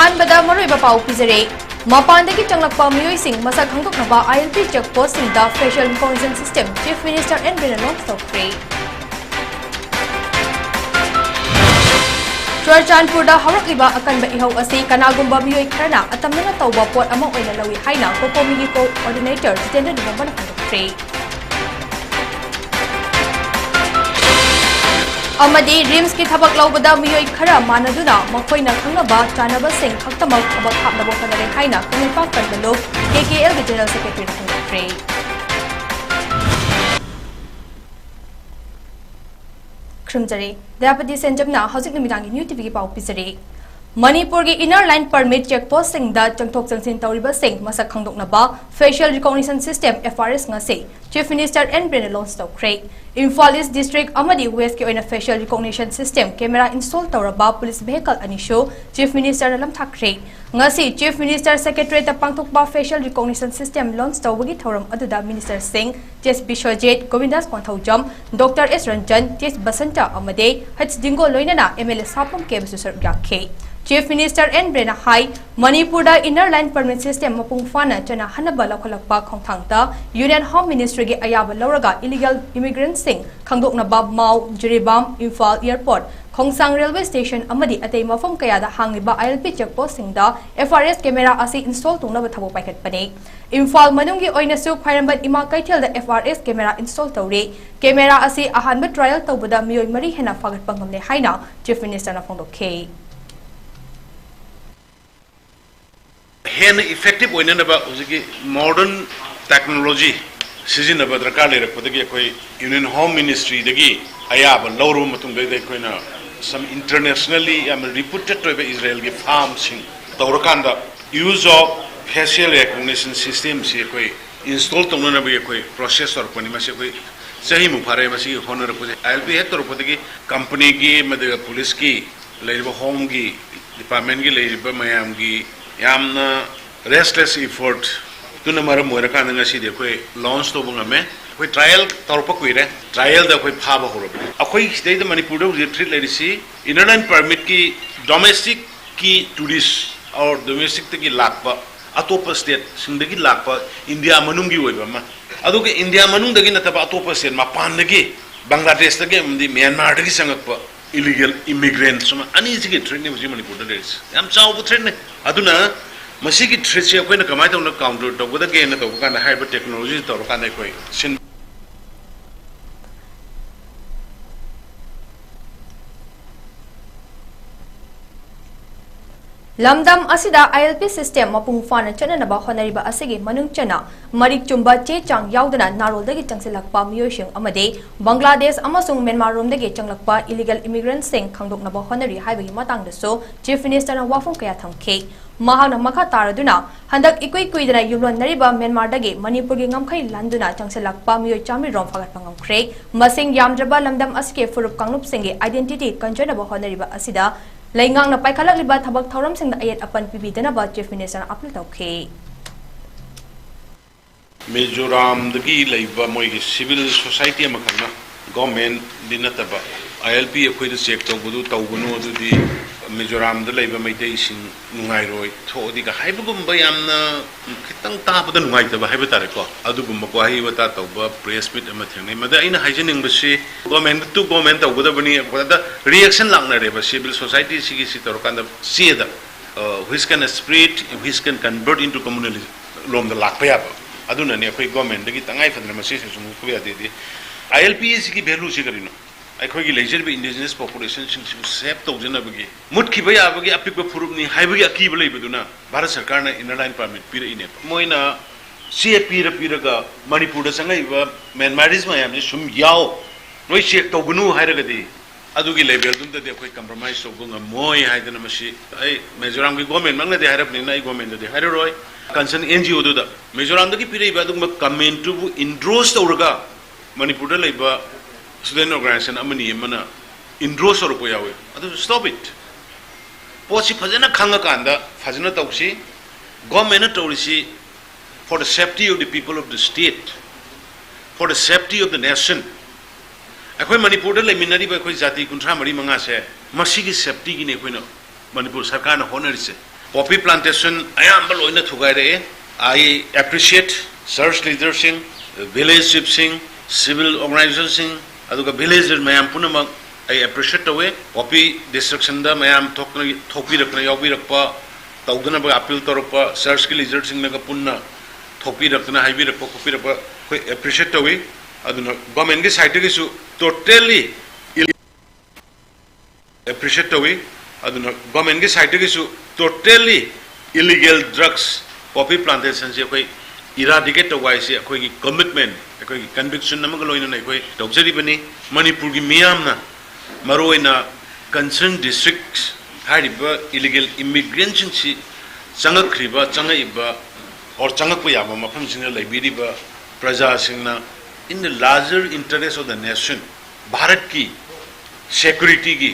अहानबदा मरुइबा पाउ पिजरे मपानदगी चंगलकपा मियोइसिंग मसक खंगदोकनबा ILP चेकपोस्ट सिंगदा facial recognition system chief minister N Biren launch तौखरे चुरचानपुरदा हरकलिबा अकनबा इहौ असि कनागुंबा मियोइ खरना अतमना तौबा पोट अमा ओइना लवी हाइना कोकोमिगी कोऑर्डिनेटर जितेंद्र दिगंबन खंगदोखरे अमदी रिम्स की थबक लौबदा मियोइ खरा मानदुना मखोइना खंगबा चानबा सिंह खक्तमक थबक हापनबो खनरे हाइना कमिपा कनबलो KKL के जनरल सेक्रेटरी खंगदोखरे खृमजरे दयापति सेंजमना हौजिक निमिदांगी न्यू टीवी की पाउ पिजरे मणिपुर की इनर लाइन परमिट चेकपोस्ट सिंगदा चंगथोक चंगसिन तौरिबा सिंग मसक खंगदोकनबा facial recognition system FRS ngase chief minister N Biren launch तौखरे इम्फाल ईस्ट डिस्ट्रिक्ट अमदी वेस्ट के ओइना facial recognition system camera install तौरबा पुलिस वेहिकल अनिशो चीफ मिनिस्टर लमथाखरे ngasi चीफ मिनिस्टर सेक्रेटरी पांथोकबा फेशियल रिकॉग्निशन सिस्टम लॉन्च तौबगी थौरम अदुदा मिनिस्टर सिंह टेस बिश्वजीत गोविंदास कोंथौजम डॉक्टर एस रंजन टेस बसंता अमदे हच दिंगो लोइनना MLA सापम के बसुसर याखे चीफ मिनिस्टर एन बिरेन हाई Manipur inner line permit system मपुंग फाना चना हनबा लौखलकपा खोंथांगता यूनियन होम मिनिस्ट्री के अयाबा लौरगा इलीगल इमिग्रेंट सिंह खंगदोकनबा माउ Jiribam Imphal airport Khongsang railway station अमदी अतै मफम कयादा हांगिबा ILP चेकपोस्ट सिंगदा FRS कैमरा असी इंस्टॉल तौनबा थबो पाइखटपने इम्फाल मनुंगी ओइनसु फायरंबत इमा कैथेलदा FRS कैमरा इंस्टॉल तौरे कैमरा असी अहानबा ट्रायल तौबदा मियोइ मरी हेना फागटपा ngamne हाइना चीफ मिनिस्टर ना फोंदोखे हेन इफेक्टिव ओइननबा उजिगी मॉडर्न टेक्नोलॉजी सिजिनबा दरकार लेरपदगी अखोई यूनियन होम मिनिस्ट्री दगी अयाब लौरु मतुंगदे अखोइना सम इंटरनेशनली याम रिप्यूटेड टोबे इजराइल की फार्म सिंग तौरकांदा use of facial recognition system से अखोई इंस्टॉल तौननबा अखोई प्रोसेस और पनि मसे अखोई सही मुफारे मसी होनर पुजे ILP हे तौरपदगी कंपनी की मदे पुलिस की लेरिबा होम की डिपार्टमेंट की लेरिबा मयाम की यामना रेस्टलेस इफोर्ट तुना मरम मोरका नंगसी दे कोई लॉन्च तो बुंगमे कोई ट्रायल तौरप कुइरे ट्रायल दा कोई फाबा होरब अखोई स्टेट द मणिपुर दे ट्रीट लेरिसी इनर लाइन परमिट की डोमेस्टिक की टूरिस्ट और डोमेस्टिक की लाकपा अतोप स्टेट सिंदगी लाकपा इंडिया मनुंगी ओइबमा अदुगे इंडिया मनुंदगी नतबा अतोप स्टेट मापानदगी बांग्लादेश दगे मदि म्यांमार दगी संगकपा illegal immigrants suma ani sigi threat ne musi manipur da leris yam chaw bu threat ne aduna masi ki threat se koi na kamai ta na counter to bu da ge na to ka na hyper technology to ka na koi sin लमदम असिदा ILP system मपुंग फाना चननबा होनरिबा असिगे मनुंग चना मरिक चुंबा चे चांग याउदना नारोलदगी चंगसिलकपा मियोइसिंग अमदे बांग्लादेश अमसुंग म्यांमार रोमदगी चंगलकपा इलीगल इमिग्रेंट सिंग खंगदोकनबा होनरि हाइबगी मतंगदसो चीफ मिनिस्टर ना वाफुम कया थंखे महाना मखा तारदुना हंदक इकुई कुइदना युलोनरिबा म्यांमार दगे मणिपुर गे ngमखै लांदुना चंगसिलकपा मियोइ चामि रोम फागत पंगमख्रे मसिंग यामद्रबा लमदम असके फुरुप कांगनुप सिंगे आइडेंटिटी कंजनबा होनरिबा असिदा लैंगांगना पाइखलकलिबा थबक थौरम सिंग अयत अपन पिबिदनबा चीफ मिनिस्टर अपील तौखे मिजोराम दगी लैबा मोइगी सिविल सोसाइटी अमखना गवर्नमेंट दिनतबा ILP अखोइद चेक तौबदु तौबनु अदुदि मिजोराम द लैबा मैतै सिंग नुंगाइरोय थोदि का हाइबगुम यामना खितंग ताबद नुंगाइतबा हाइबा तारे को अदुगुम को हाइबता तौबा प्रेस मीट अमा थेंगनै मदा अइना हाइजनिंग बसे गवर्नमेंट टू गवर्नमेंट तौबदबनी दा रिएक्शन लांगनरेबा सिविल सोसाइटी सिगी सि तौरकांदा सिदा which can spread which can convert into community लोम द लाकपा याब अदुना ने अखोइ गवर्नमेंट दगी तंगाइ फदना मसे सुमु खुया देदि ILP सिगी भेलु सि करिनो अखोगी लेजर बे इंडिजिनस पॉपुलेशन सिंग सेव तौजनबगी मुटखिबा याबगी अपिक फुरुबनी हाइबगी अकीब लेबदुना भारत सरकार ने इनर लाइन परमिट पिरइने मोइना सी पिरगा मणिपुर संगइबा म्यांमारीज मयाम सुम याओ नोइ चेक तौगनु हाइरगदी अदुगी लेवल दुमदे अखोइ कंप्रोमाइज तौगंग मोइ हाइदना मसी ai मिजोराम की गवर्नमेंट मंगदे हाइरबनी नाइ गवर्नमेंट दे हाइरोय कंसर्न NGO दुदा मिजोराम दगी पिरइबा दुम कमेंट टू इंड्रोस तौरगा मणिपुर लेबा student organization amani mana indro soropo yawe adu stop it pochi phajana khanga kanda phajana tausi government tawrisi for the safety of the people of the state for the safety of the nation akhoi manipur da leminari ba akhoi jati kunthra mari manga se masi gi safety gi ne khoina manipur sarkar na honorise poppy plantation ayambal oina thugaire I appreciate church leaders sing village chiefs sing civil organizations sing aduga villager mayam punamak I appreciate the way poppy destruction da mayam thokpi rakna yawi rakpa tawdana ba appeal torpa church ki leaders sing naga punna thokpi rakna haibi rakpa kopi rakpa koi appreciate the way aduna government ki side ki su totally appreciate the way aduna government ki side ki su totally illegal drugs poppy plantation se koi eradicate the way se koi commitment koi conviction namag loina nai koi tawjari bani manipur gi miyam na maroina concerned districts hariba illegal immigrants si changakriba changaiba or changakpa yaba mafam singna laibiriba praja singna in the larger interest of the nation bharat ki security ki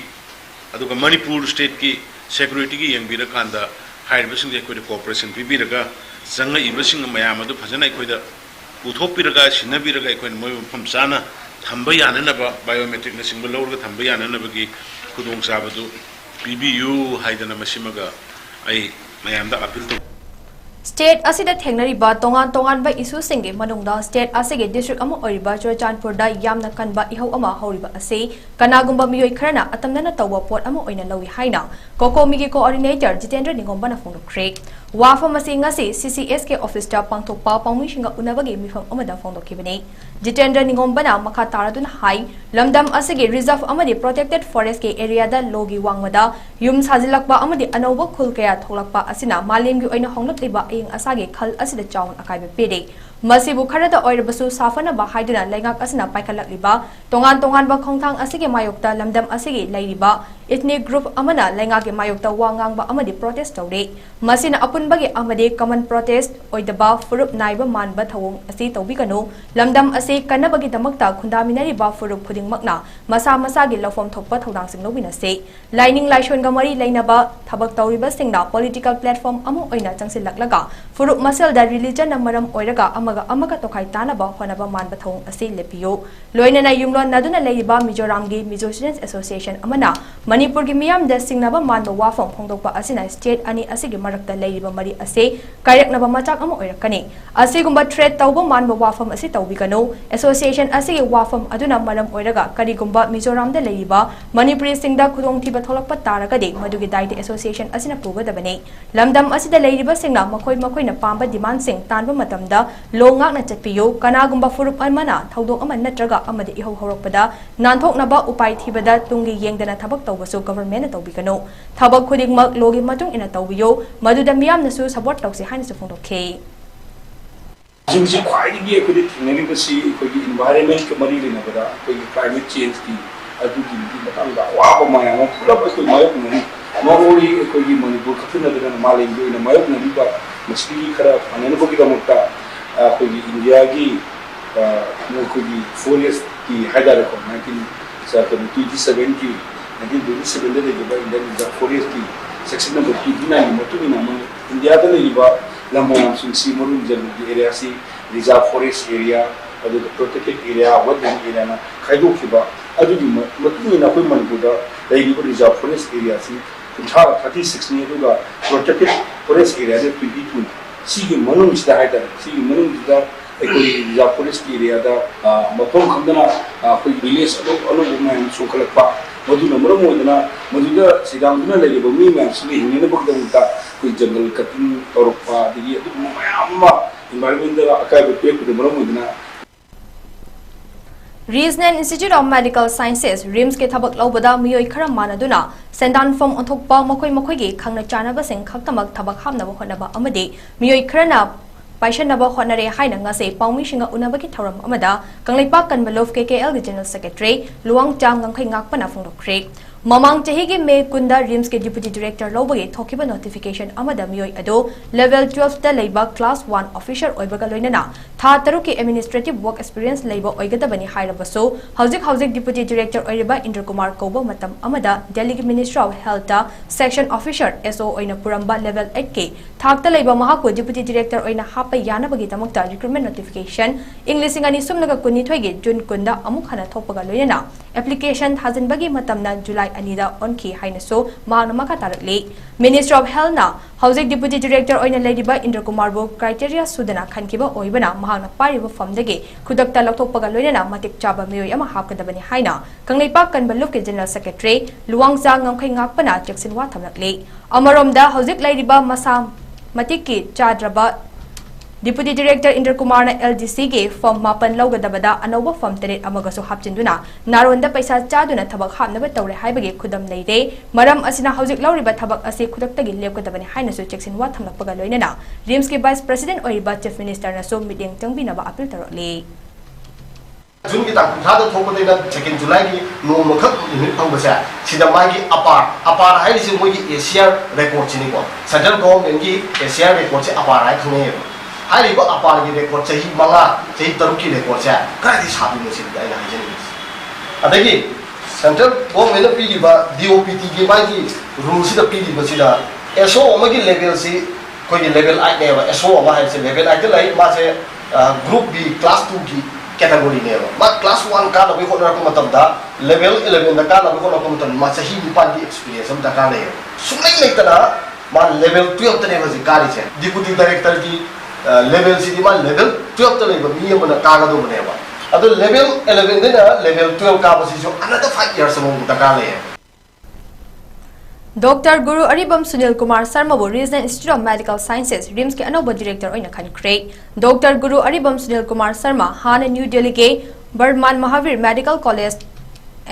aduga manipur state ki security ki yangbira kanda hariba singje koi cooperation bibiraga changaiba sing mayam adu phajana koi da uthopiraga sinabiraga koi moi mafam chana thamba yananaba biometric na single lawga thamba yananaba gi khudong sabadu PBU haidana masimaga ai mayam da appeal to State asida thengnariba tongan ba issue singe manungda state asige district ama oriba Churachandpur da yamna kanba ihau ama horiba ase kanagumba miyoi kharana atamna tawba pot ama oina lawi haina kokomi gi coordinator Jitendra Ningomba na phongdokre wafam ase ngasi CCS ke office ta pangthokpa pangmishinga unabagi mifam amada phongdokhibani Jitendra Ningomba na makha taraduna hai lamdam asige reserve amadi protected forest ke area da logi wangmada yum sajilakba amadi anoba khul kaya tholakpa asina malemgi oina honglakliba ayeng asage khal asida chaun akaiba pede masibu kharada oirabasu safana ba haiduna laingak asina paikhalakliba tongan ba khongthang asige mayokta lamdam asige lairiba ethnic group amana laingake mayokta wangang ba amadi protest tawre masina apunbagi amadi common protest oidaba furup naiba manba thawong asi tawbigano lamdam ase kanabagi damakta khundaminari ba furup khudingmakna masa gi lawfom thokpa thodang sing lobina se lining laishon ga mari lainaba thabak tawriba singna political platform amu oina changsil laklaga furup masal da religion namaram oiraga amaga tokai tanaba honaba manba thawong ase lepiyo loina na yumlon naduna leiba Mizoram gi Mizo Students Association amana Manipur gi miyam da singnaba manba wafam phongdokpa asina state ani asigi marakta leiba mari ase kairaknaba machak ama oirakani asigumba threat tawba manba wafam ase tawbigano association asigi wafam aduna maram oiraga karigumba Mizoram da leiba Manipuri singda khudong thiba tholakpa taragade madugi daite association asina pugadabane lamdam asida leiba singna makoi na pamba demand sing tanba matamda longak na chatpiyo kanagumba furup amana thaudok ama natraga amadi ihau horokpada nanthoknaba upai thibada tungi yengdana thabak tawbasu government na tawbigano thabak khudingmak logi matung ina tawbiyo maduda miyam nasu support tawsi haina su phongdokhe जिंगजी ख्वाइदगी अखोदि थिंगनारिबसी अखोदि environment के मरी लेनबदा अखोदि climate change की अदुगी मतंगा वाबा मायाम पुलब अखोदि मायक ननि मरोरी अखोदि मणिपुर खतनदन मालेंगे इन मायक ननि बा मसली खरा फननबगी दमकता अखोदि इंडिया की अखोदि फॉरेस्ट की हैदर को 1927 की 1927 दे जब इंडियन फॉरेस्ट की सेक्शन नंबर 29 मतुबिना इंडिया दा लेबा Lamayam Sunsi Murun Jaludi area si reserve forest area adu protected area wetland area na khaidu khiba adu di matuni na koi manipur dai reserve forest area si 36 ni aduga protected forest area de 22 si gi manung sta haita si gi manung da ekoi reserve forest area da mathom khamdana koi village alo man sokhalakpa maduna muramodana maduda sidamduna laiba mi man sli hinne bagdamta koi jungle cutting torpa digi adu mayamma environment da akai be pe muramodana Regional Institute of Medical Sciences RIMS ke thabak laubada miyoi khara manaduna sendan form onthokpa makoi gi khangna chanaba sing khaktamak thabak hamnaba honaba amade miyoi kharana paishanaba honare haina ngase paumi shinga unabaki thoram amada kanglaipa kanbalov KKL the General Secretary Luang Chang ngangkhai ngakpana phongdokre Mamang Chahigi May Kunda RIMS ke Deputy Director Lobagi Thokiba notification Amada Miyoi Ado Level 12 da Labor Class 1 Officer Oibaga Loinana Tha Taruki Administrative Work Experience Labor Oigadabani Hairabaso Hauzik Deputy Director Oiriba Indra Kumar Kobo Matam Amada Delhi Ministry of Health da Section Officer SO Oina Puramba Level 8K Thakta Labor Mahako Deputy Director Oina Hapa Yanabagi Tamakta Recruitment Notification English Ingani Sumnaga Kuni Thoigi Jun Kunda Amukhana Thopaga Loinana Application Hazenbagi Matamna July Anida Onki Hainaso Magna Makataratli Ministry of Health na Housing Deputy Director oina leidiba Indra Kumar bu criteria sudana khankiba oibana mahakna pariba famdagi khudakta lathokpaga loinana matik chaba miyoi ama hapkadabani haina Kanglaipa Kanbaluk ke General Secretary Luwangza ngamkhai ngakpana Jackson wa thamlakle Amaromda Housing leidiba masa matiki chadraba Deputy Director Indra Kumar na LDC ge form mapan laugadabada anoba form teret amagasu hapchinduna naronda paisa chaduna thabak hamnaba tawre haibage khudam leire maram asina hauzik lauriba thabak ase khudaktagi lepkadabani hainasu checksin wa thamlakpaga loinana RIMS ke Vice President oiriba Chief Minister na so meeting changbinaba appeal tarole June kita kuthada thokode na 2 July ki no makhak limit phangba sida magi apar hai si mogi Asia record chini ko central government ki Asia record che apar hai khne hari ko apar ki record chahi manga chahi taru ki record cha kai di sabi no sida ina hajeni adagi central government pi di ba DOPT ki magi rule sida pi di ba sida SO magi level si ko ki level 8 ne ba SO ma hai se level 8 lai ma se group B class 2 ki category ne ba class 1 ka na bi khona ko matam da level 11 da ka na bi khona ko matam ma sahi ni pan di experience am da ka ne sunai nei tana ma level 12 tane ba ji kari che deputy director ki level si di ma level 12 tane ba mi am na ka ga do ne ba adu level 11 dina level 12 ka ba si so another 5 years am da ka ne Dr. Guru Aribam Sunil Kumar Sharma bu Regional Institute of Medical Sciences RIMS ke anoba director oina khankhre Dr. Guru Aribam Sunil Kumar Sharma hana New Delhi ke Bardman Mahavir Medical College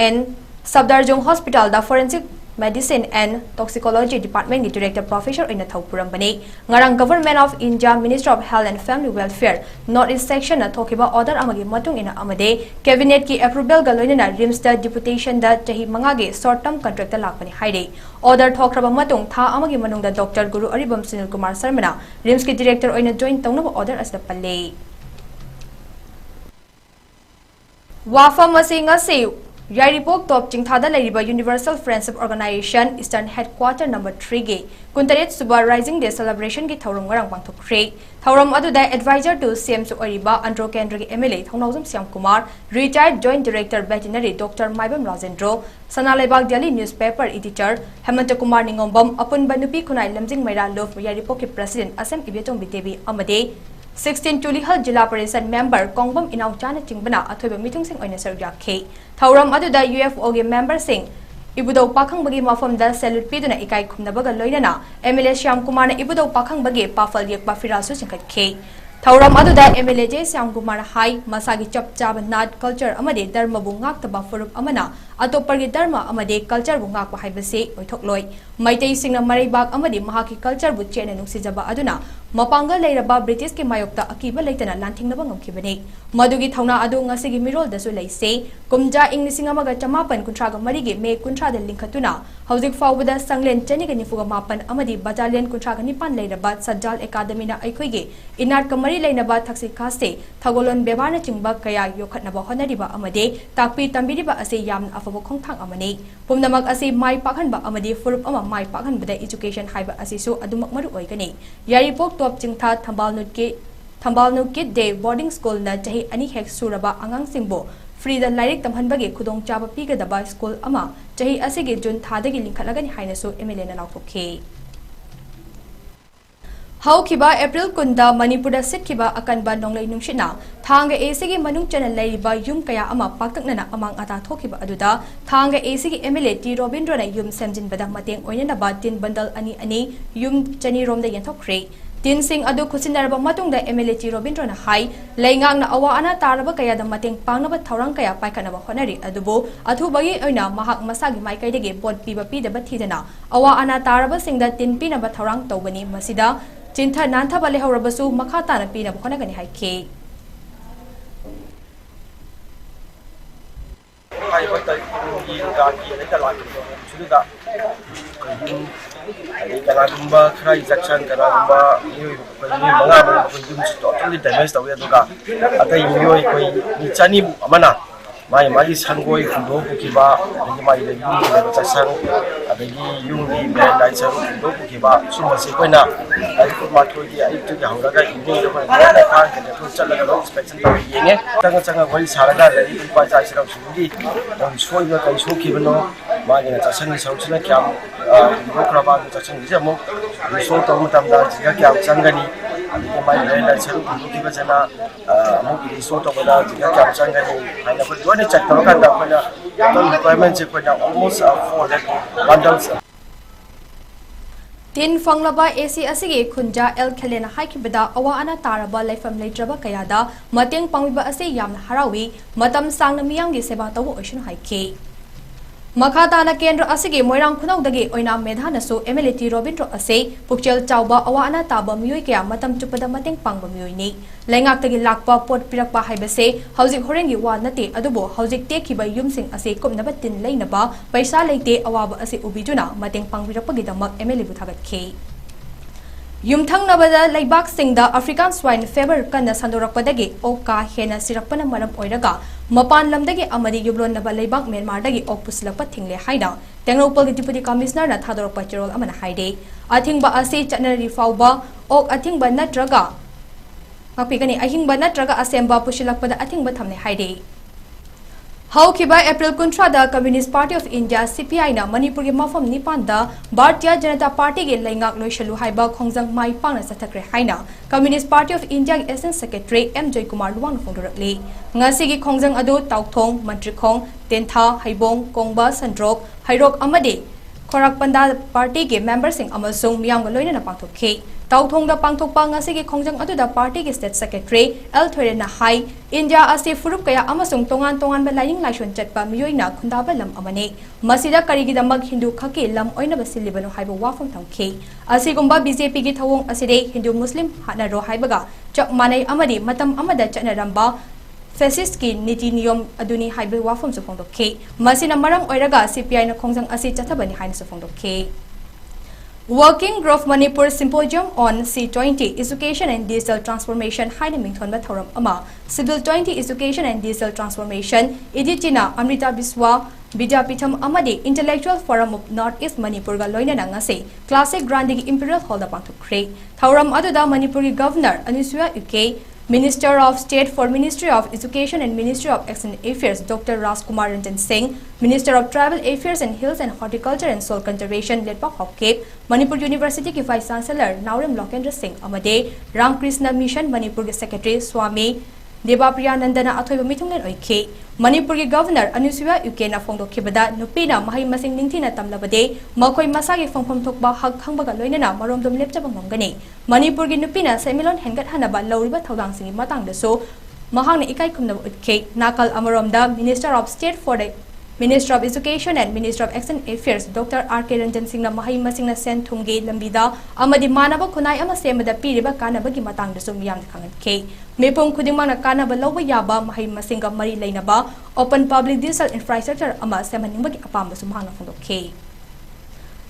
and Sabdarjung Hospital da Forensic Medicine and Toxicology Department ki Director Professor oina thaupuram bani ngarang Government of India Minister of Health and Family Welfare North East Section na thokiba order amagi matung ina amade Cabinet ki approval ga loinana RIMS da deputation da chahi manga ge short term contract ta lakpani haire order thokraba matung tha amagi manungda Dr. Guru Aribam Sunil Kumar Sharma na RIMS ki director oina join tawnaba order asda palle Wafam asinga se Yairipok top Chingthada Lariba Universal Friendship Organization Eastern Headquarter number 3 ge Kuntaret Suba Rising Day celebration ki thauram ngarang pangthokre thauram aduda advisor to CM su Oriba Andro Kendra ki MLA Thongnawjam Syam Kumar retired joint director veterinary Dr. Maibam Rajendro Sanalaibak Delhi newspaper editor Hemanta Kumar Ningombam Apun Banupi Kunai Lamjing Maira Love Yairipok ki president Asam Ibetong Bitebi amade 16 Tulihal Jilla Parishad member Kongbam Inau Chana Chingbana athoiba mitung sing oina sarja khe thauram aduda UFO ge member sing ibudau pakhang bagi mafam da salute piduna ikai khumnabaga loinana MLA Syam Kumar na ibudau pakhang bagi pafal yekba firasu chingkat khe thauram aduda MLA J Syam Kumar hai masagi chap chaba nat culture amade dharma bu ngaktaba furup amana atopar ge dharma amade culture bu ngakpa haibase oithokloi maitai singna maraibak amade mahaki culture bu chena nuksijaba aduna Mapanga Lairaba British ke Mayokta Akiba Laitana Lantingnaba ngamkhibani Madugi Thauna adu ngasigi mirol dasu laise Kumja ing Nisingamaga Chamapan Kuntraga Marige Me Kuntra de Linkatuna Hauzik Fawbada Sanglen Cheniga Nifuga Mapan Amadi Battalion Kuntraga Nipan Lairaba Sajal Academy na Aikoige Inat Kamari Lainaba Taxi Kaste Thagolon Bebana Chingba Kaya Yokhatnaba Honariba Amade Takpi Tambiriba Ase Yam Afabo Khongthang Amani Pumnamak Ase Mai Pakhanba Amadi Furup Ama Mai Pakhanbada Education Haiba Asisu Adumak Maru Oigani Yaripok Top Chingtha Thambal Nukit Day Boarding School na chahi ani hek suraba angang singbo free da lairik tamhanbage khudong chaba pigadaba school ama chahi asige June thadagi linkhalagani hainasu MLA na laukokhe Haukiba April Kunda Manipur Sitkiba Akanba Nonglai Nungshina Thanga ACG Manung Channel Lariba Yum Kaya Ama Paktaknana among Ata Thokiba Aduda Thanga ACG MLA T Robindra na Yum Semjin Badang Mateng Oinana Batin Bandal Ani Yum Chani Rom da Yantokre Tin Sing Adu Kusinaraba Matung da MLA T Robindra na Hai Laingang na awa ana taraba kaya da Mateng Pangnaba Thaurang Kaya Paikanaba Honari Adubo Athu Bagi Oina Mahak Masagi Maikai Dege Bod Piba Pida Bathidana Awa ana taraba Singda Tin Pinaba Thaurang Tawbani Masida Chinta Nanta Bale Horabasu Makata na Pina Bukonagani Haike Kanagumba kray jackson kanagumba mga yung totally damaged daw yan duga atay yoy koy ni chani amana mai mai sangoi kundo kiba ni mai le ni le jackson adagi yung ni bandai sa kundo kiba suma se koy na ay ko ma ko di ay tu ga hanga ga ni do ko na ka ke ko chala ga inspection taw yenge tanga tanga wali saraga le ni pa cha sira sudi dong soi ga kai so kibano ma ni jackson ni sa usna kya ꯈꯔꯕ ꯆꯥꯛꯁꯪꯁꯦ ꯑꯃꯨꯛ ꯔꯤꯁꯣꯜ ꯇꯧꯕ ꯃꯇꯝꯗ ꯖꯤꯒ ꯀꯌꯥꯝ ꯆꯪꯒꯅꯤ ꯑꯗꯒꯤ ꯃꯥꯏ landline ꯁꯔꯨꯛ ꯍꯨꯟꯗꯣꯛꯈꯤꯕꯁꯤꯅ ꯑꯃꯨꯛ ꯔꯤꯁꯣꯜ ꯇꯧꯕꯗ ꯖꯤꯒ ꯀꯌꯥꯝ ꯆꯪꯒꯅꯤ ꯍꯥꯏꯅ ꯑꯩꯈꯣꯏ ꯂꯣꯏꯅ ꯆꯦꯛ ꯇꯧꯔꯀꯥꯟꯗ ꯑꯩꯈꯣꯏꯅ ꯇꯣꯇꯦꯜ ꯔꯤꯀ꯭ꯋꯥꯏꯔꯃꯦꯟꯁꯦ ꯑꯩꯈꯣꯏꯅ almost 400 bundles Tin fanglaba AC asigi khunja El Khelena haikibada awa ana taraba laifam leitraba kayada mateng pangbiba ase yamna harawi matam sangna miyamgi seba tawu oishin haiki Makhatana Kendra asigi moirang khunawdagi oina medhanasu MLT Robindro ase pukchel chawba awa ana taba miyoi kaya matam chupada mateng pangba miyoini Lengaktagi lakpa pot pirakpa haibase hauzik horengi wa nate adubo hauzik tekiba yumsing ase komnaba tin leinaba paisa leite awaba ase ubiduna mateng pangbirakpagidamak MLT buthagatke Yumthangnabada laibak singda African swine fever kana sandorakpadagi oka hena sirakpana maram oiraga Mapan lamdagi amadi yublonnaba laibak Myanmardagi ok pusilakpa thingle haida Tengnopal Deputy Commissioner na thadorokpa chirol amana haide Athingba ase chatnari fawba ok athingba natraga Mapigani ahingba natraga asemba pusilakpada athingba thamne haide Haukiba April Kuntrada Communist Party of India CPI na Manipur gi mafam nipanda Bharatiya Janata Party gi laingak loishalu haiba khongjang mai pangna sathakre haina Communist Party of India gi Essence Secretary M Joy Kumar Luwang phongdorakli ngasi gi khongjang adu Tauthong Mantrikhong Tentha Haibong Kongba Sandrok Hairok amadi Khorakpanda Party gi members sing amasung miyam ga loina na pangthokhi Tauthong da pangthokpa ngasi gi khongjang adu da party gi state secretary L Thoirena Hai India ase furup kaya amasung tongan ba laing laishon chatpa miyoina khundaba lam amane masida karigi damak Hindu khaki lam oina basilibano haiba wafam thamkhi asigumba BJP gi thawong aside Hindu Muslim hana ro haibaga chak manai amadi matam amada chanaramba fascist ki niti niyom aduni haiba wafam su phongdokhe masina maram oiraga CPI na khongjang ase chathabani haina su phongdokhe Working Group Manipur Symposium on C20 Education and Digital Transformation Haina Mingthonba Thoram Ama Civil 20 Education and Digital Transformation Editina Amrita Biswa Vidyapitham Amadi Intellectual Forum of Northeast Manipur ga loinana ngase Classic Grandigi Imperial Hall da pangthokre Thoram aduda Manipuri Governor Anusuya UK Minister of State for Ministry of Education and Ministry of External Affairs Dr. Rajkumar Ranjan Singh, Minister of Tribal Affairs and Hills and Horticulture and Soil Conservation Ledpak Hokep, Manipur University ki Vice Chancellor Naurem Lokendra Singh Amade, Ramkrishna Mission Manipur ki Secretary Swami Debapriya Nandana Athoiba Mithunglen Oike, Manipur ki Governor Anusuya UK na phongdokhibada nupina mahai masing ningthina tamlabade makoi masagi phongphom thokba hak khangbaga loinana maromdom lepchaba ngomgani Manipur ki nupina semilon hengat hanaba lawriba thodang singi matang daso mahangna ikai khumna utke nakal amaromda Minister of State for the Minister of Education and Minister of External Affairs Dr. R.K. Ranjan Singh na mahai masing na sen thungge lambida amadi manaba khunai ama semada piriba kanabagi matang daso miyam khangatke Mepong khudimang na kanaba lawba yaba mahai masing ka mari lainaba open public digital infrastructure ama semaningbagi apamba sumhangna phongdokhe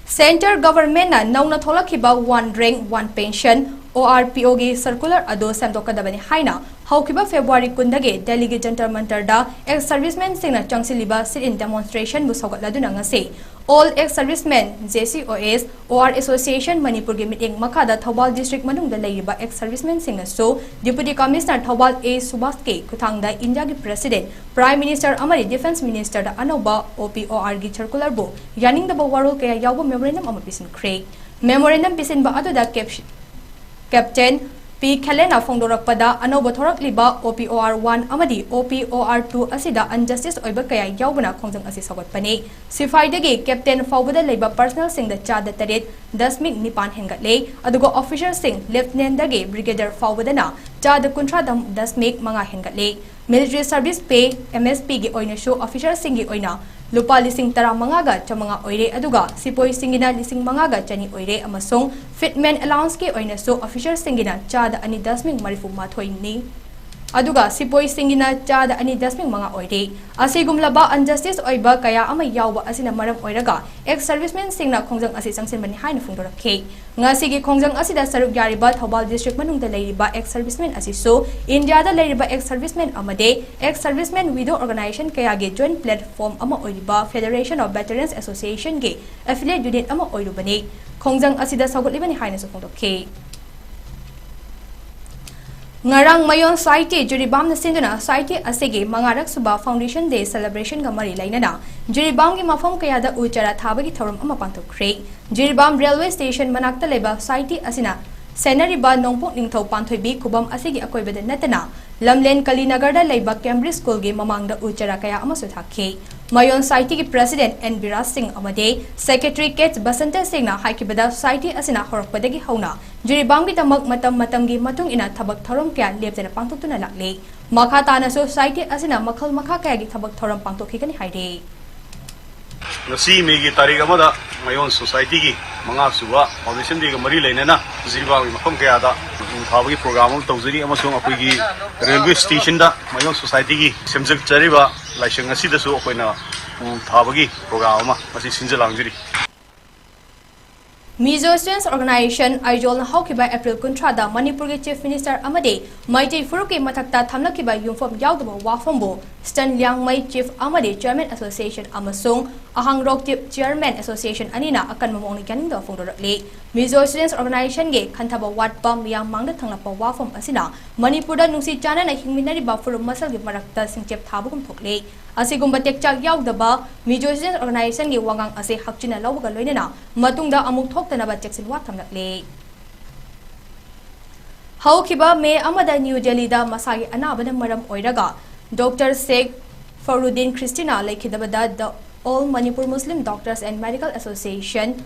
Center government na nauna tholakhiba one rank one pension ORPO gi circular ado semdokadabani haina haukiba February kundage Delhi gi Jantar Mantar da ex servicemen singna changsiliba sit in demonstration bu sogatladuna ngase all ex servicemen JCOS OR Association Manipur gi meeting makada Thobal district manungda leiba ex servicemen singna so Deputy Commissioner Thobal A Subhash ke kuthangda India gi President Prime Minister amari Defense Minister da anoba OPOR gi circular bu yaning da warul kaya yawba memorandum ama pisin khre memorandum pisin ba adu da Captain P. Khelena phongdorakpada anoba thorakliba OPOR1 amadi OPOR2 asida unjustice oiba kaya yaubuna khongjang asi sagatpani sifaidagi captain fawbada leiba personal sing da chada taret 10.9 hengatle adugo officer sing lieutenant dagi brigadier fawbadana chada kuntra 10.5 hengatle military service pay MSP gi oina show officer sing gi oina Lupa lising tara mangaga chamanga oire aduga sipoi singina lising mangaga chani oire amasong fitment allowance ke oina so officer singina chada ani 10.marifu mathoi ni aduga sipoi singina chada ani 10.manga oire asigumlaba unjustice oiba kaya ama yawba asina maram oiraga ex servicemen singna khongjang asi changsenbani haina phungdorakhe ngasi gi khongjang asida saruk yariba Thobal district manungda leiriba ex servicemen asi so India da leiriba ex servicemen amade ex servicemen widow organization kaya ge joint platform ama oiriba Federation of Veterans Association ge affiliate unit ama oirubani khongjang asida sagotlibani haina su phungdokhe Ngarang mayon society juribam na sinduna society asige mangarak suba foundation day celebration ga mari lainana juribam gi mafam kaya da uchara thabagi thorum ama pangthokre juribam railway station manakta leba society asina senari ba nongpok ningthau panthoibi kubam asige akoibada natana lamlen kalinagar da leba cambridge school gi mamang da uchara kaya ama suthakhe mayon society gi president N Biraj Singh amade secretary Kate Basanta Singh na haikibada society asina horokpadagi hauna juribam gi tamak matam gi matung ina thabak thorom kya lepjana pangtokuna lakle makha tana society asina makhal makha kaya gi thabak thorom pangtokhigani haide ngasi megi tarik amada mayon society gi manga suba foundation di ga mari leinana juribam gi mafam kaya da thabagi program am tawjari amasung akoi gi railway station da mayon society gi semjak chariba laisang asi da su akoina thabagi program ama masi sinjalangjiri Mizo Students Organization Aijol na hawkiba April Kuntrada Manipur ge Chief Minister amade Maitei Furuki matakta thamlakiba yumfom yaudaba wafombo Stan Liang Mai Chief amade Chairman Association amasung Ahang Roktip Chairman Association anina akan mamong ni kaning da fongdorakle Mizo Students Organization ge khantaba watpa miyang mangda thanglapa wafom asina Manipur da nungsi chana na hingminari ba furum masal ge marakta singchep thabugum thokle asigumba tekchak yaudaba Mizo Students Organization ge wangang ase hakchina lawga loinena matungda amuk thoktanaba cheksin wa thamlakle haukiba me amada New Delhi da masagi anabana maram oiraga Dr. Sheikh Faruddin Christina Laikidabada the All Manipur Muslim Doctors and Medical Association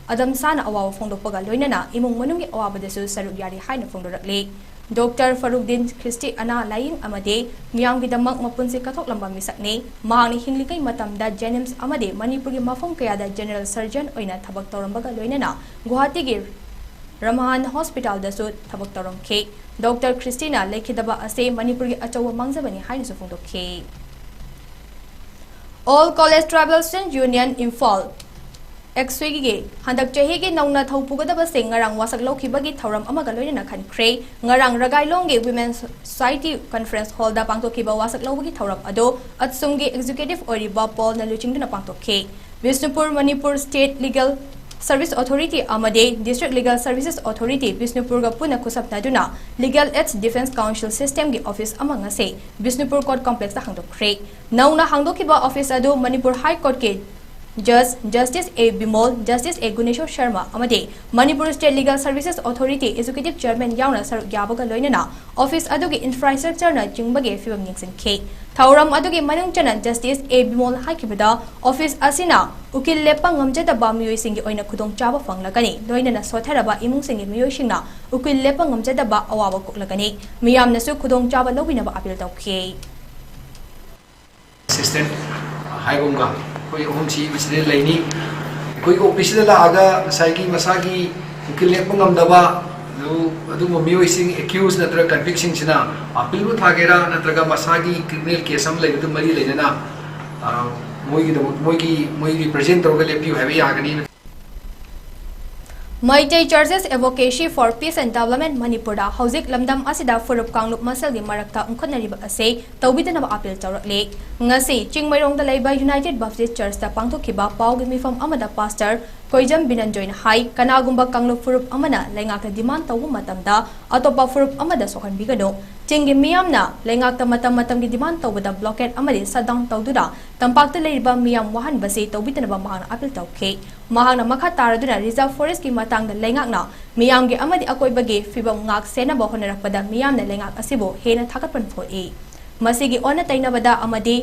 Adam Sana awawa fongdokpaga loinana imung manungi awabadasu saruk yari haina fongdorakle Dr. Faruddin Christi ana laying amade miyang gidamak mapunsi katok lamba misakne mahang ni hinglikai matamda Jenims amade Manipur gi mafam kaya da General Surgeon oina thabak tawrambaga loinana Guwahati gi Ramahan Hospital da su thabak tawramke Dr. Christina Laikidaba ase Manipur gi achawa mangjabani haina su fongdokke All College Tribal Student Union Imphal Exwigi handak chehigi nauna thaupugadaba sing ngarang wasak lokibagi thauram amaga loina khankhre ngarang ragailongge Women's Society Conference Hall da pangtokhiba wasak lobagi thauram ado atsumgi executive oriba Paul na luchingduna pangtokhe Bisnupur Manipur State Legal Service Authority amade District Legal Services Authority Bisnupur ga puna kusapnaduna Legal Aids Defense Council System gi office amanga se Bisnupur Court Complex da hangdokre nauna hangdokiba office ado Manipur High Court ke Justice A. Bimol, Justice A. Gunesho Sharma, amade Manipur State Legal Services Authority Executive Chairman Yauna Saruk Yabaga Loinana, Office Adugi Infrastructure na Jingbage Fibam Ningsin K. Tauram Adugi Manungchana Justice A. Bimol Hakibada, Office Asina, Ukil Lepang Amjada Bamio Singi Oina Kudong Java Fanglagani, Loinana Sotaraba Imung Singi Mioshina, Ukil Lepang Amjada Ba Awawa Kuklagani, Miam Nasu Kudong Java Lobinaba Apil K. Assistant Haigunga. कोई होमसी बिसरे लेनी कोई office La Agha psyche मसागी किलेप ngam-daba adu mamiyoising accused natra conviction sina appeal bu thagera natraga masagi criminal case am leidu mari leinana moigi present toroga lepi habi agani Maitei Churches Advocacy for Peace and Development Manipur da Hauzik Lamdam asida Furup Kanglup Masal di Marakta Ungkhanariba ase tawbidana ba appeal tawrakle ngasi Chingmairong da laiba United Baptist Church da pangtokhiba pawgi mifam amada pastor Koijam Binanjoin Hai kanagumba Kanglup Furup amana laingakta demand tawbu matamda atopa Furup amada sokhan bigano Chingi miyamna laingakta matam gi demand tawbada blockade amadi sadang tawdura tampakta leiba miyam wahan basi tawbidana ba mahang appeal tawke mahang na makha taraduna reserve forest ki matang da laingakna miyam gi amadi akoibagi fibam ngak sena ba honarakpada miyam na laingak asibo hena thakatpan phoi masigi ona tainabada amadi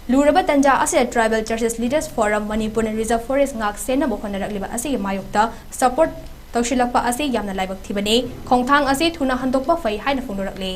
Luraba Tanja Asia Tribal Churches Leaders Forum Manipur Reserve Forest ngak sena bo honarakliba asi mayukta support tawshilakpa asi yamna laibak thibane khongthang asi thuna handokba fai haina fongdorakle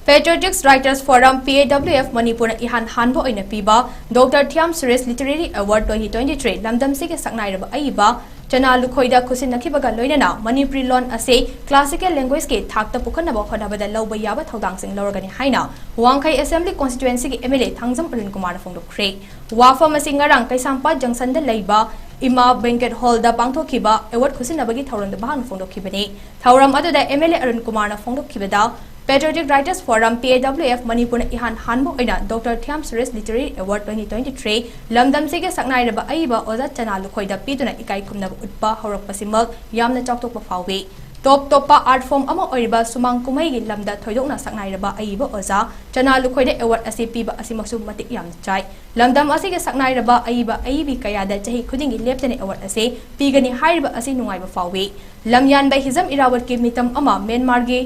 Patriotic Writers Forum PAWF Manipur ihan hanbo oina piba Dr. Thiam Suresh Literary Award 2023 lamdam sige saknairaba aiba Chana Lukhoida Kusin Nakibaga Loinana Manipuri Lon ase classical language ke thakta pukhanaba honabada lawba yaba thodang sing lorgani haina Wangkai Assembly Constituency ki MLA Thangjam Arun Kumar Fongdokre Wafa masingarang Kaisampa Junction da laiba Ima Banquet Hall da pangthokiba award kusinabagi thauram da bahang fongdokhibane thauram adu da MLA Arun Kumar na fongdokhibada Patriotic Writers Forum PAWF Manipur ihan hanbo oina Dr. Thiam Suresh Literary Award 2023 lamdam sige saknairaba aiba oza chana lukhoida piduna ikai kumna utpa horak pasimak yamna choktok pa fawi top topa art form ama oiriba sumang kumai gi lamda thoidokna saknai raba aiba oza chana lukhoide award asi piba asimaksu matik yam chai lamdam asi ge saknai raba aibi kayada chahi khuding gi leptane award ase pigani hairiba asi nungai ba fawi lamyan bai hizam irawat ki mitam ama Myanmar gi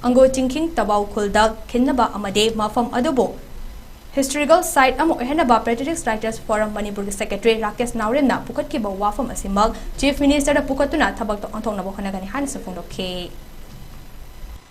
ango chingking tabau khulda khinnaba amade mafam adubo historical site amo henaba Patriotic Writers Forum Manipur ki secretary Rakesh Nauremna pukat ki ba wafam asimag chief minister da pukatuna thabak to anthong na bokhana gani han sa phungdo ke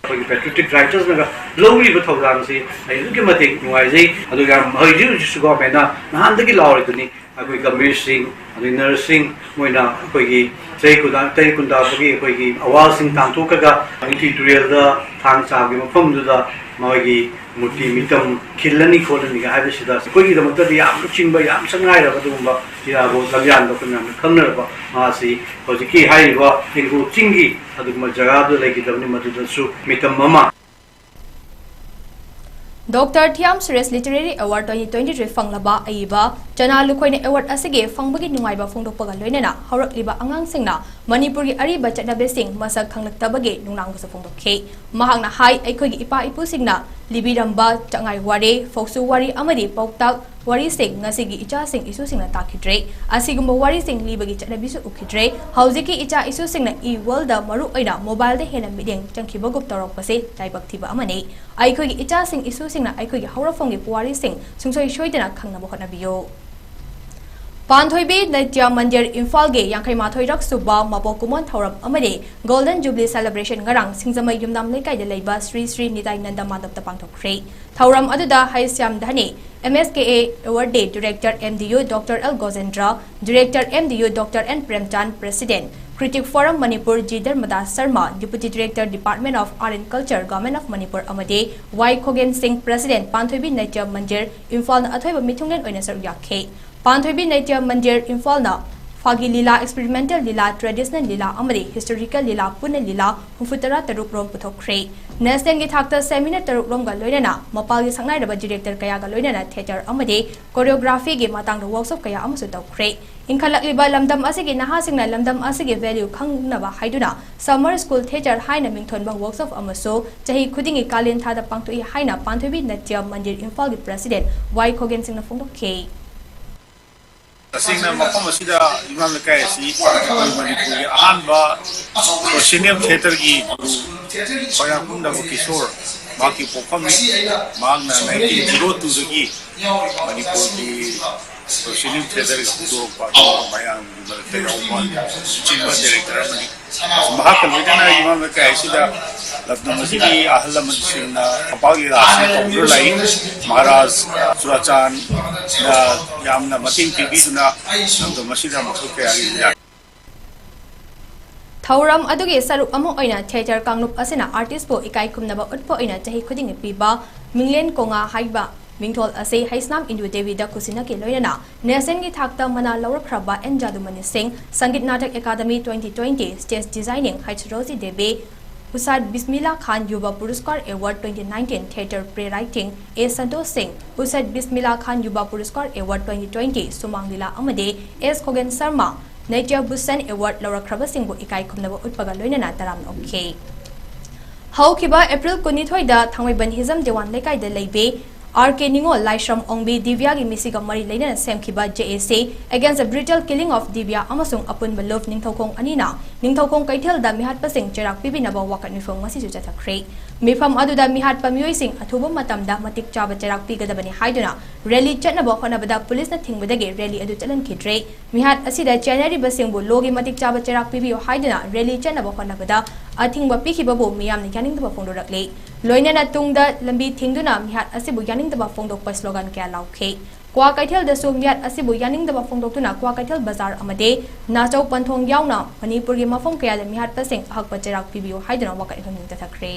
Patriotic Writers na lowi ba thogram si ai lu ki matik nuai ji adu gam hoiji ju go mena nahan da ki lawri tuni akoi Gambir Singh adu nursing moina akoi gi sei kunda bagi akoi gi awal sing tang tu kaga tutorial da thang sa gi mafam du da magi muti mitam khilani kholani ga habi sida koi gi da mata di am ching ba yam sangai ra ba du ba tira bo lamyan da kun nam khamna ba ma si hoji ki hai ba ingu chingi adu ma jaga du legi da ni matu da su mitam mama Dr. Thiam Suresh Literary Award 2023 fanglaba aiba chana lukhoine award asige fangbagi nungaiba phongdokpaga loinana haurakliba angangsingna Manipur gi ariba chatnabe sing masak khanglaktabage nungnang sa phongdokhe mahangna hai aikoi gi ipa ipu singna libiramba changai ware foksu wari amadi pauktak wari sing ngasigi icha sing isu singna takidre asigumba wari sing libagi chatnabisu ukidre hauziki icha isu singna e world da maru aina mobile de hena mideng changkhiba gup torok pase taibak thiba amani aikoi gi icha sing isu singna aikoi gi haurafong gi puwari sing sungsoi shoidana khangna bokhna biyo Panthoibi Naitya Mandir Imphal ge Yankai Mathoi rak suba mapokumon thoram amade Golden Jubilee Celebration ngarang Singjamai Yumnam Lekai de leiba Sri Nitai Nanda Madhap ta pangthokre thoram aduda Haisyam Dhani MSKA Award Day Director MDU Dr. L Gozendra Director MDU Dr. N Premchand President Critic Forum Manipur G. Dharmada Sharma Deputy Director Department of Art and Culture Government of Manipur amade Y. Khogen Singh President Panthoibi Naitya Mandir Imphal na athoiba mithunglen oina saru yakhe Panthoibi Naitya Mandir Imphal na Fagi Lila Experimental Lila Traditional Lila amade Historical Lila Punna Lila Humfutara taruk rom puthokre National gi thakta seminar taruk rom ga loinana mapal gi sangnai raba director kaya ga loinana theater amade choreography gi matang workshop kaya amasu tawkre Inkhalak liba lamdam asigi naha singna lamdam asigi value khangnaba haiduna summer school theater haina mingthonba workshop amaso chahi khudingi kalin thada pangtoi haina Panthoibi Naitya Mandir Imphal gi president Y. Khogen Singh na phongdokhe Asingna mafam asida imam lekai si Manipur gi ahanba senior theater gi Payakunda Kishore maki pokam magna 1902 gi Manipur gi senior theater gi do pa mayang malate yawan chimba director mani mahakal vidana imam lekai sida labna masigi ahla mansina pagi rasi komro lai Maharaj Surachan na yamna mating pibiduna namdo masida maksuke ari Thauram aduge saruk amo oina theater kanglup asina artist po ikai kumnaba utpo oina chahi khuding piba minglen konga haiba mingthol ase haisnam Indu Devi da kusina ke loinana nation gi thakta mana lawrakraba en jadumani singh Sangit Natak Academy 2020 stage designing Haichrozi Debe Usad Bismillah Khan Yuba Puruskar Award 2019 Theatre Playwriting A. Santosh Singh Usad Bismillah Khan Yuba Puruskar Award 2020 Sumang Lila Amade S. Khogen Sharma Naitya Bhushan Award Lawrakraba Singh ikai kumnaba utpaga loinana taram okay Haukiba April 22 da Thangmaiban Hizam Dewan Lekai da leibe R.K. Ningo Laishram Ongbi Divya gi misiga mari leina semkiba JSA against the brutal killing of Divya amasung apun balov ningthokong anina ningthokong kaithel da mihat pasing cherak pibinaba wakat mifong masi ju chathakre mifam aduda mihat pamyoi sing athuba matamda matik chaba cherak pigadabani haiduna rally chatnaba khonabada police na thingbadage rally adu chalan khidre mihat asida January basing bu logi matik chaba cherak pibiyo haiduna rally chatnaba khonabada athingba pikhibabu miyam ni yaning da phongdorakle loinana tungda lambi thingduna mihat asibu yaning da phongdok pa slogan kya laukhe kwa kaithel da sum mihat asibu yaning da phongdok tuna kwa kaithel bazar amade nachau panthong yauna Manipur gi mafom kya le mihat pasing hakpa cherak pibiyo haiduna wakai honging ta thakre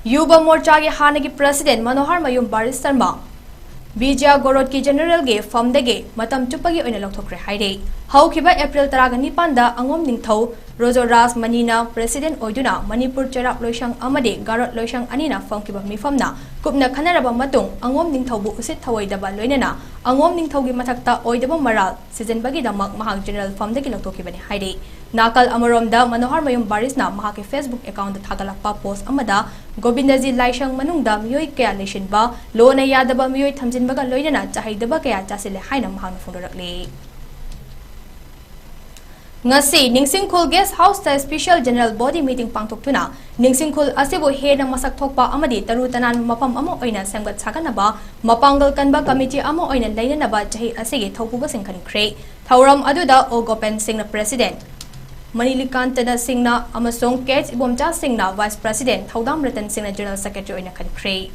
Yuba Morcha ge hanagi president Manohar Mayum Baris Sharma Bijaya Gorod ki general ge famdage matam chupagi oina lokthokre haire Haukiba April Taragani Panda Angom Ningthau Rozoras Manina President Oiduna Manipur Cherak Loishang Amade Garot Loishang Anina Funkiba Mifamna Kupna Kanaraba Matung Angom Ningthau Usit Hawaidaba Loinana Angom Ningthaugi Matakta Oidaba Maral Season Bagi Damak Mahang General Fam the Kilotokibani Haide Nakal Amaromda Manohar Mayum Barisna Mahaki Facebook account Tagalapa post Amada Gobindazi Laishang Manungda Miyoi Kaya Lishinba Lona Yadaba Miyoi Tamjin Baga Loinana Jahidaba Kaya Jasile Haina Mahang Fundurakli Ngasi Ningsingkhul Guest House ta Special General Body Meeting pangtokthuna Ningsingkhul asibu hena masak thokpa amadi tarutanan mapam amo oina semgat saganaba mapangal kanba committee amo oina lainanaba jahi asigi thopuba singkhankhre thauram aduda Ogopen Singh na President Manilikantana Singh na amasong Kate Ibomja Singh na Vice President Thaudam Ratan Singh na General Secretary oina khankhre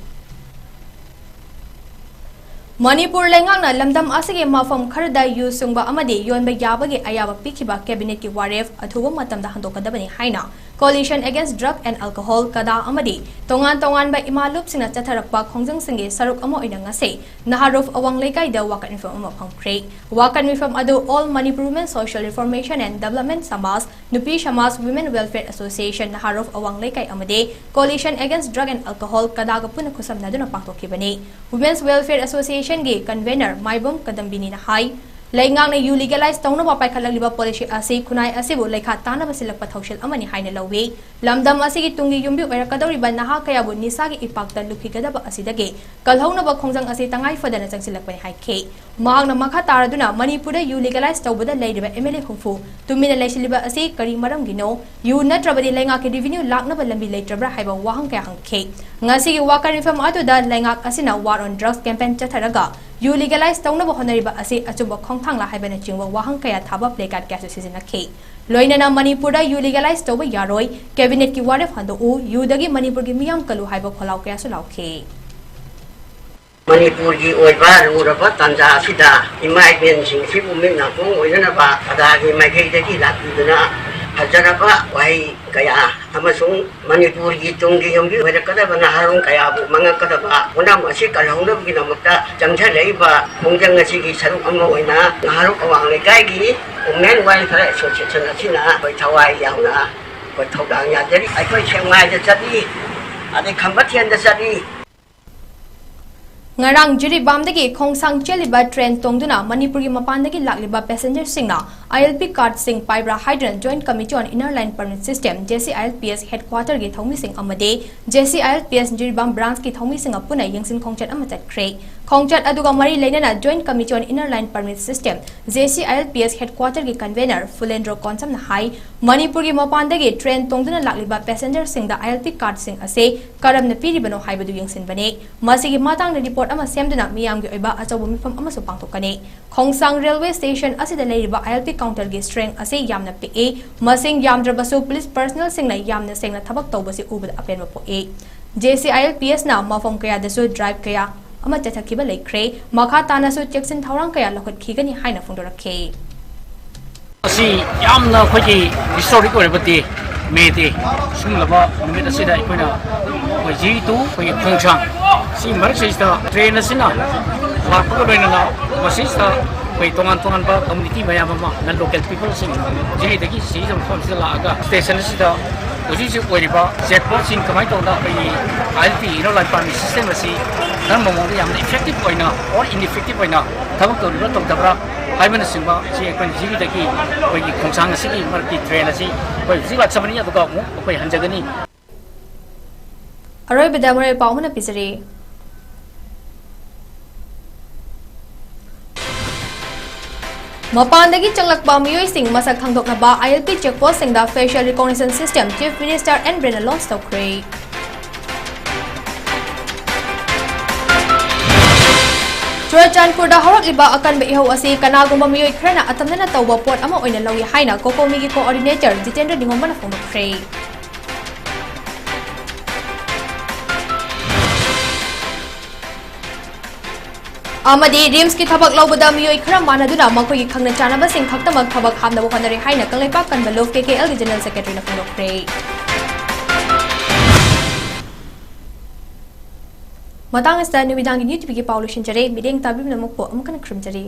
Manipur Lengangna Lamdam Asigi Mafam Karda Yusungba Amadi Yonba Yabagi Ayaba Pikiba Cabinet ki Waref Athuba Matamda Handokadabani Haina Coalition Against Drug and Alcohol Kada Amadi Tongan by Imalup Sina Chatarakpa Khongjang Singe Saruk Amo Inangase Naharuf Awang Lekay da Wakan Reform Pangkre Wakan Reform Adu All Manipur Women Social Reformation and Development Samas Nupi Shamas Women Welfare Association Naharuf Awang Lekay Amade Coalition Against Drug and Alcohol Kada Gapuna Kusam Naduna Pangtokibani Women's Welfare Association Ge Convener Maibum Kadambini na Hai Laingang na you legalize tauna papai khalaliba policy asi kunai asibu lekha tana basilak pathaushil amani haina lawe lamdam asigi tungi yumbi oira kadoriba naha kaya bu nisagi ipakta lukhigadaba asidage kalhauna ba khongjang asi tangai fadana changsilak pai haike mahangna makha taraduna manipura you legalize tawbada leidiba MLA khumfu tumina leisiliba asi kari maram gino you natrabadi lainga ke revenue lakna ba lambi leitrabra haiba wahang kaya hangke ngasi wakan reform aduda laingak asina war on drugs campaign chatharaga you legalize tauna ba honariba asi achuba khongthangla haibana chingwa wahang kaya thaba placard kya sisina ke loinana manipura you legalize tawba yaroi cabinet ki waref hando u you dagi manipur gi miyam kalu haiba kholau kya su lauke Manipur gi oiba ruraba tanja sida immigrant sing si bumin na kung oina ba adagi migrate dagi lakuduna hajaraba wai kaya amasung Manipur gi tunggi yombi wera kada bana harung kaya bu manga kada ba una masi kalhauna gi namata jangja leiba kongjang ngasi gi saruk amo oina haruk awang le kai gi men wai thare association asina bai thawai yauna bai thodang ya jari ai koi chengmai da chati ade khambathian da chati Ngarang juri bamdagi khongsang cheliba train tongduna Manipuri mapandagi lakliba passenger singna ILP card sing Paibra Hydran Joint Committee on Inner Line Permit System JCILPS headquarter gi thongmi sing amade JCILPS juri bam branch ki thongmi sing apuna yengsin khongchat amachat kre khongchat aduga mari leinana Joint Committee on Inner Line Permit System JCILPS headquarter gi convener Fulendro Konsam na hai Manipuri mapandagi train tongduna lakliba passenger sing da ILP card sing ase karam na piribano haibadu yengsin bane masigi matang na report ama semduna miyamgi oiba achabu mifam amasu pangtokani khongsang railway station asida leiriba ILP counter gi strength ase yamna pe masing yamdrabasu police personnel singna yamna sengna thabak tawbasi ubada apenba po JCILPS na mafam kaya dasu drive kaya ama tathakiba lekre makha tanasu checksin thawrang kaya lokhat khigani haina phungdorakhe asi yamna khoji historic orebati mete sumlaba numit asida ikoina ji2 khoi khongsang si marsista train asina lakko doina masista koi tongan ba community mayam ma na local people sing jei dagi si jam khomsila laga station asida oji si oiba checkpoint sing kamai tonda pai ILP inner permit system asi nan mongong yam effective oina or ineffective oina thabak to ro tong dabra haibana singba si kon ji dagi koi khongsang asigi marki train asi koi jiba chamani aduga mu koi hanjagani aroi bedamare paumana pisare Mapandagi changlakpa miyoi sing masak khangdoknaba ILP checkpost singda facial recognition system Chief Minister N. Brenna launch tawkre Churachandpurda horakliba akanba ihau asi kanagumba miyoi khrana atamnana tawba port ama oina lawi haina kokomi gi coordinator Jitendra Dingomba phongdokre Amadi Rims ki thabak lawbada miyoi khara manaduna makoi gi khangna chanaba sing khaktamak thabak hamna bo honare haina kangleipa kanba lov KKL gi general secretary na phongdokre matang sta numidangi newtv gi paulo shinjare mideng tabim namok po amkan khrimjare